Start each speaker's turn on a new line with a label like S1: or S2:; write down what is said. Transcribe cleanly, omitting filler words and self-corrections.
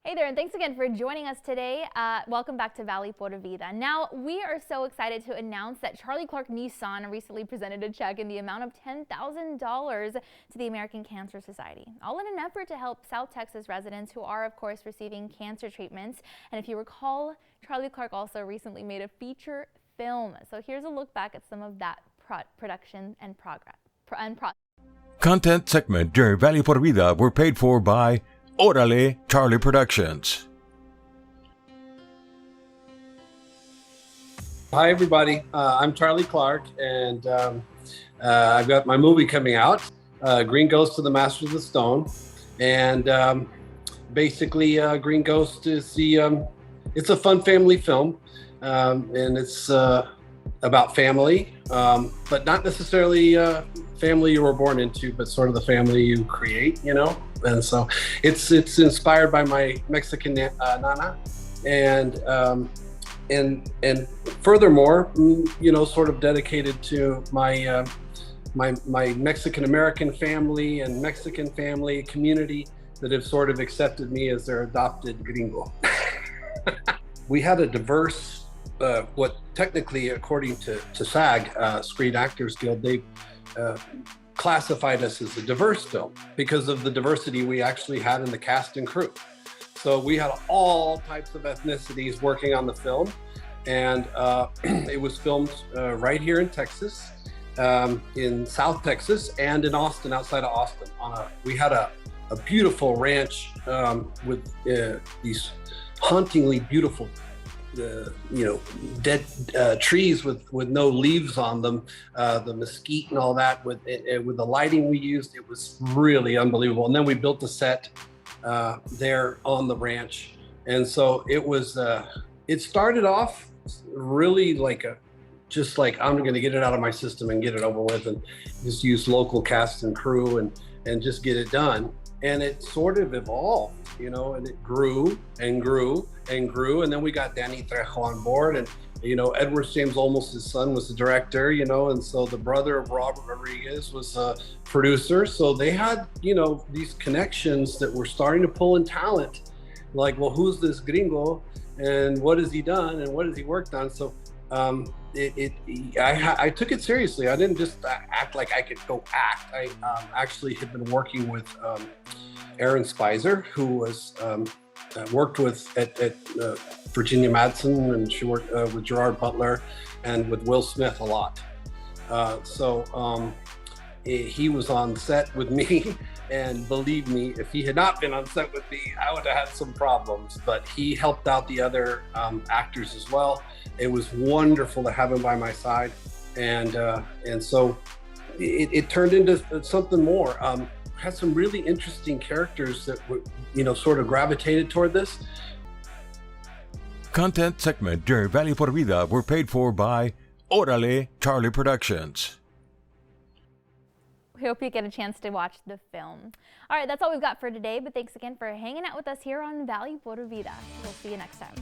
S1: Hey there, and thanks again for joining us today. Welcome back to Valley por Vida. Now, we are so excited to announce that Charlie Clark Nissan recently presented a check in the amount of $10,000 to the American Cancer Society, all in an effort to help South Texas residents who are, of course, receiving cancer treatments. And if you recall, Charlie Clark also recently made a feature film. So here's a look back at some of that production and progress.
S2: Content segment during Valley por Vida were paid for by Orale Charlie Productions.
S3: Hi everybody, I'm Charlie Clark, and I've got my movie coming out, Green Ghost to the Masters of the Stone, and basically Green Ghost is it's a fun family film, and it's about family, but not necessarily family you were born into, but sort of the family you create, you know. And so it's inspired by my Mexican nana, and furthermore, you know, sort of dedicated to my my Mexican American family and Mexican family community that have sort of accepted me as their adopted gringo. We had a diverse, what technically, according to SAG, Screen Actors Guild, they classified us as a diverse film because of the diversity we actually had in the cast and crew. So we had all types of ethnicities working on the film, and it was filmed right here in Texas, in South Texas, and in Austin, outside of Austin. We had a beautiful ranch with these hauntingly beautiful dead trees with no leaves on them, the mesquite and all that. With the lighting we used, it was really unbelievable. And then we built the set there on the ranch, and so it was. It started off really like just like I'm going to get it out of my system and get it over with, and just use local cast and crew and just get it done. And it sort of evolved, you know, and it grew and grew and grew. And then we got Danny Trejo on board, and, you know, Edward James Olmos' son was the director, you know, and so the brother of Robert Rodriguez was a producer. So they had, you know, these connections that were starting to pull in talent. Like, well, who's this gringo and what has he done and what has he worked on? So I took it seriously. I didn't just act like I could go act. I actually had been working with Aaron Spicer, who was worked with at Virginia Madsen, and she worked with Gerard Butler and with Will Smith a lot. He was on set with me, and believe me, if he had not been on set with me, I would have had some problems. But he helped out the other actors as well. It was wonderful to have him by my side, and so it turned into something more. Had some really interesting characters that were, you know, sort of gravitated toward this.
S2: Content segment during Valley por Vida were paid for by Orale Charlie Productions.
S1: We hope you get a chance to watch the film. All right, that's all we've got for today, but thanks again for hanging out with us here on Valley por Vida. We'll see you next time.